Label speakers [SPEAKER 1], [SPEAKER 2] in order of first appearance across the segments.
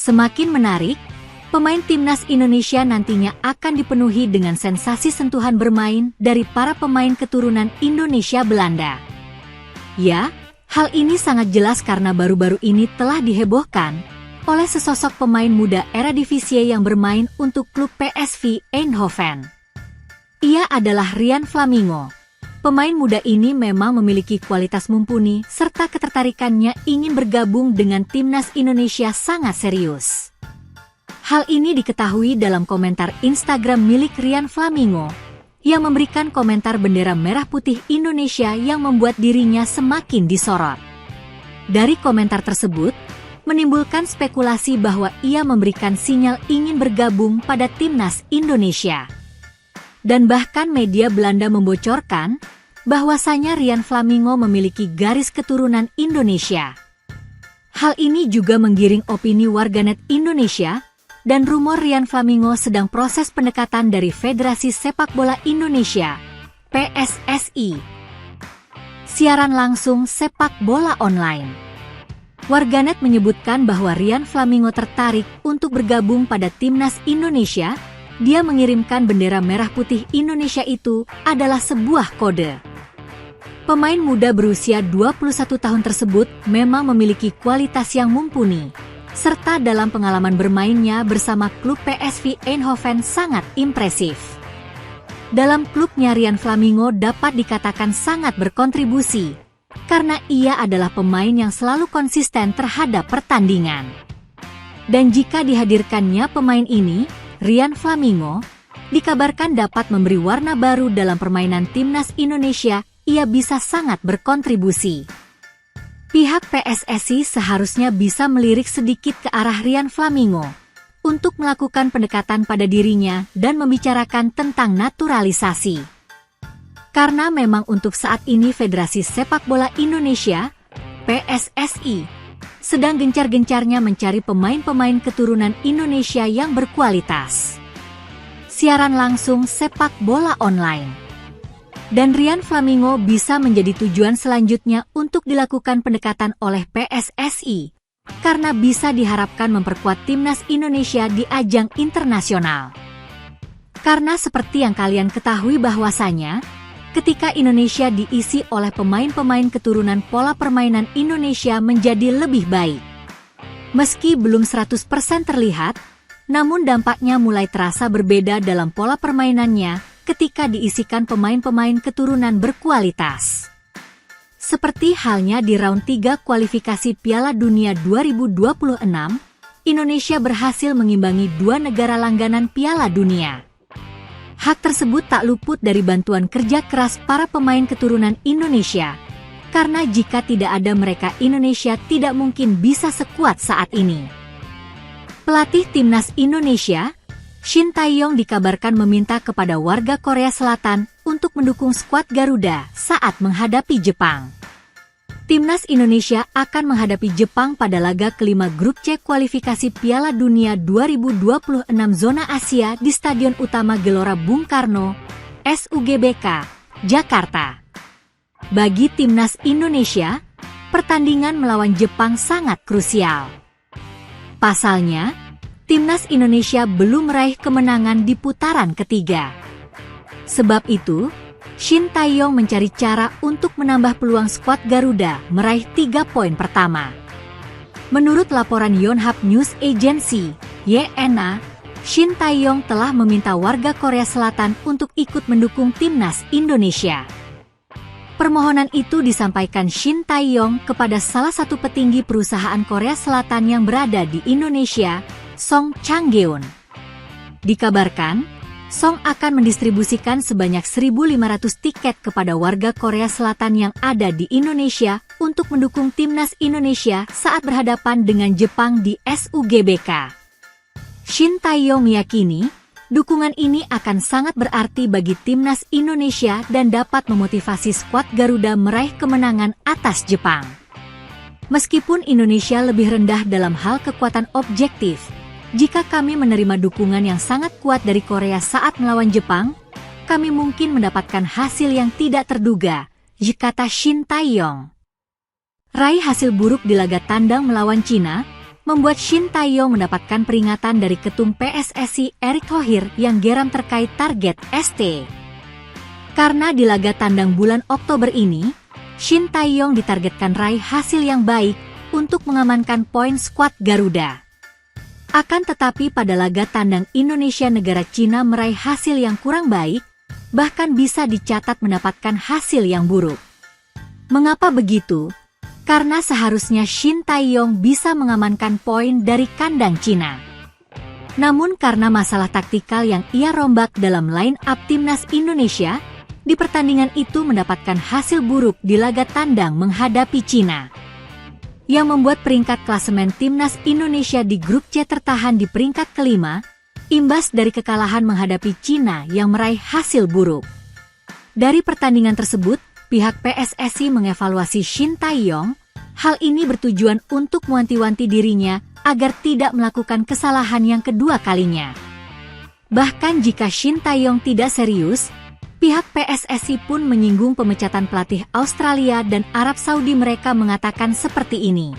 [SPEAKER 1] Semakin menarik, pemain timnas Indonesia nantinya akan dipenuhi dengan sensasi sentuhan bermain dari para pemain keturunan Indonesia Belanda. Ya, hal ini sangat jelas karena baru-baru ini telah dihebohkan oleh sesosok pemain muda Eredivisie yang bermain untuk klub PSV Eindhoven. Ia adalah Ryan Flamingo. Pemain muda ini memang memiliki kualitas mumpuni serta ketertarikannya ingin bergabung dengan timnas Indonesia sangat serius. Hal ini diketahui dalam komentar Instagram milik Ryan Flamingo yang memberikan komentar bendera merah putih Indonesia yang membuat dirinya semakin disorot. Dari komentar tersebut, menimbulkan spekulasi bahwa ia memberikan sinyal ingin bergabung pada timnas Indonesia. Dan bahkan media Belanda membocorkan bahwasanya Ryan Flamingo memiliki garis keturunan Indonesia. Hal ini juga menggiring opini warganet Indonesia dan rumor Ryan Flamingo sedang proses pendekatan dari Federasi Sepak Bola Indonesia, PSSI. Siaran langsung sepak bola online. Warganet menyebutkan bahwa Ryan Flamingo tertarik untuk bergabung pada timnas Indonesia. Dia mengirimkan bendera merah putih Indonesia itu adalah sebuah kode. Pemain muda berusia 21 tahun tersebut memang memiliki kualitas yang mumpuni, serta dalam pengalaman bermainnya bersama klub PSV Eindhoven sangat impresif. Dalam klubnya Ryan Flamingo dapat dikatakan sangat berkontribusi, karena ia adalah pemain yang selalu konsisten terhadap pertandingan. Dan jika dihadirkannya pemain ini, Ryan Flamingo dikabarkan dapat memberi warna baru dalam permainan timnas Indonesia. Ia bisa sangat berkontribusi. Pihak PSSI seharusnya bisa melirik sedikit ke arah Ryan Flamingo untuk melakukan pendekatan pada dirinya dan membicarakan tentang naturalisasi. Karena memang untuk saat ini Federasi Sepak Bola Indonesia, PSSI, sedang gencar-gencarnya mencari pemain-pemain keturunan Indonesia yang berkualitas. Siaran langsung sepak bola online. Dan Ryan Flamingo bisa menjadi tujuan selanjutnya untuk dilakukan pendekatan oleh PSSI, karena bisa diharapkan memperkuat timnas Indonesia di ajang internasional. Karena seperti yang kalian ketahui bahwasanya, ketika Indonesia diisi oleh pemain-pemain keturunan, pola permainan Indonesia menjadi lebih baik. Meski belum 100% terlihat, namun dampaknya mulai terasa berbeda dalam pola permainannya ketika diisikan pemain-pemain keturunan berkualitas. Seperti halnya di round 3 kualifikasi Piala Dunia 2026, Indonesia berhasil mengimbangi 2 negara langganan Piala Dunia. Hak tersebut tak luput dari bantuan kerja keras para pemain keturunan Indonesia, karena jika tidak ada mereka Indonesia tidak mungkin bisa sekuat saat ini. Pelatih timnas Indonesia, Shin Tae-yong dikabarkan meminta kepada warga Korea Selatan untuk mendukung skuad Garuda saat menghadapi Jepang. Timnas Indonesia akan menghadapi Jepang pada laga kelima grup C kualifikasi Piala Dunia 2026 zona Asia di Stadion Utama Gelora Bung Karno, SUGBK, Jakarta. Bagi timnas Indonesia, pertandingan melawan Jepang sangat krusial. Pasalnya, timnas Indonesia belum meraih kemenangan di putaran ketiga. Sebab itu, Shin Tae-yong mencari cara untuk menambah peluang skuad Garuda meraih 3 poin pertama. Menurut laporan Yonhap News Agency, YNA, Shin Tae-yong telah meminta warga Korea Selatan untuk ikut mendukung timnas Indonesia. Permohonan itu disampaikan Shin Tae-yong kepada salah satu petinggi perusahaan Korea Selatan yang berada di Indonesia, Song Chang-geun. Dikabarkan, Song akan mendistribusikan sebanyak 1.500 tiket kepada warga Korea Selatan yang ada di Indonesia untuk mendukung timnas Indonesia saat berhadapan dengan Jepang di SUGBK. Shin Tae-yong meyakini, dukungan ini akan sangat berarti bagi timnas Indonesia dan dapat memotivasi skuad Garuda meraih kemenangan atas Jepang. Meskipun Indonesia lebih rendah dalam hal kekuatan objektif, jika kami menerima dukungan yang sangat kuat dari Korea saat melawan Jepang, kami mungkin mendapatkan hasil yang tidak terduga, kata Shin Tae-yong. Raih hasil buruk di laga tandang melawan Cina membuat Shin Tae-yong mendapatkan peringatan dari Ketum PSSI Erick Thohir yang geram terkait target ST. Karena di laga tandang bulan Oktober ini, Shin Tae-yong ditargetkan raih hasil yang baik untuk mengamankan poin skuad Garuda. Akan tetapi pada laga tandang Indonesia negara Cina meraih hasil yang kurang baik, bahkan bisa dicatat mendapatkan hasil yang buruk. Mengapa begitu? Karena seharusnya Shin Tae-yong bisa mengamankan poin dari kandang Cina. Namun karena masalah taktikal yang ia rombak dalam line up timnas Indonesia, di pertandingan itu mendapatkan hasil buruk di laga tandang menghadapi Cina. Yang membuat peringkat klasemen timnas Indonesia di grup C tertahan di peringkat kelima, imbas dari kekalahan menghadapi Cina yang meraih hasil buruk. Dari pertandingan tersebut, pihak PSSI mengevaluasi Shin Tae-yong. Hal ini bertujuan untuk mewanti-wanti dirinya agar tidak melakukan kesalahan yang kedua kalinya. Bahkan jika Shin Tae-yong tidak serius, pihak PSSI pun menyinggung pemecatan pelatih Australia dan Arab Saudi. Mereka mengatakan seperti ini.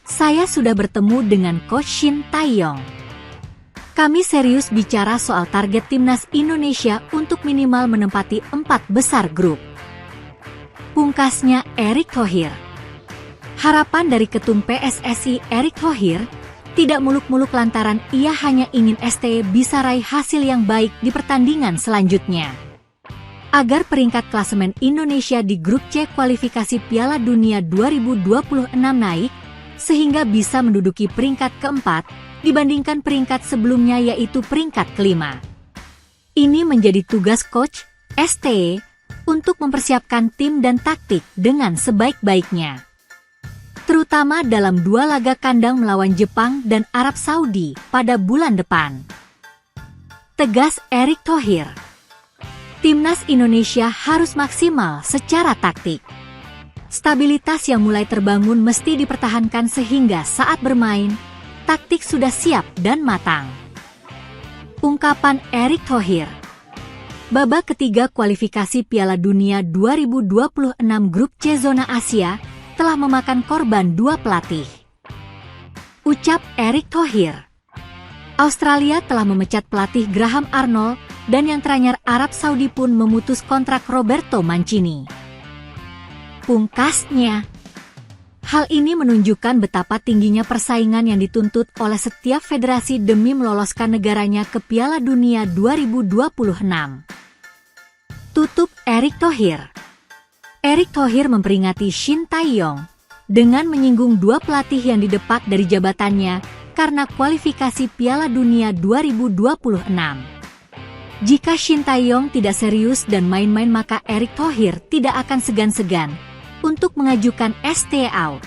[SPEAKER 1] Saya sudah bertemu dengan Coach Shin Tae-yong. Kami serius bicara soal target timnas Indonesia untuk minimal menempati 4 besar grup. Pungkasnya Erick Thohir. Harapan dari Ketum PSSI Erick Thohir tidak muluk-muluk lantaran ia hanya ingin ST bisa raih hasil yang baik di pertandingan selanjutnya. Agar peringkat klasemen Indonesia di grup C kualifikasi Piala Dunia 2026 naik, sehingga bisa menduduki peringkat keempat dibandingkan peringkat sebelumnya yaitu peringkat kelima. Ini menjadi tugas Coach ST untuk mempersiapkan tim dan taktik dengan sebaik-baiknya. Terutama dalam 2 laga kandang melawan Jepang dan Arab Saudi pada bulan depan. Tegas Erick Thohir. Timnas Indonesia harus maksimal secara taktik. Stabilitas yang mulai terbangun mesti dipertahankan sehingga saat bermain, taktik sudah siap dan matang. Ungkapan Erick Thohir. Babak ketiga kualifikasi Piala Dunia 2026 Grup C Zona Asia telah memakan korban 2 pelatih. Ucap Erick Thohir. Australia telah memecat pelatih Graham Arnold dan yang teranyar Arab Saudi pun memutus kontrak Roberto Mancini. Pungkasnya, hal ini menunjukkan betapa tingginya persaingan yang dituntut oleh setiap federasi demi meloloskan negaranya ke Piala Dunia 2026. Tutup Erick Thohir. Erick Thohir memperingati Shin Tae-yong dengan menyinggung 2 pelatih yang didepak dari jabatannya karena kualifikasi Piala Dunia 2026. Jika Shin Tae-yong tidak serius dan main-main maka Erick Thohir tidak akan segan-segan untuk mengajukan ST out.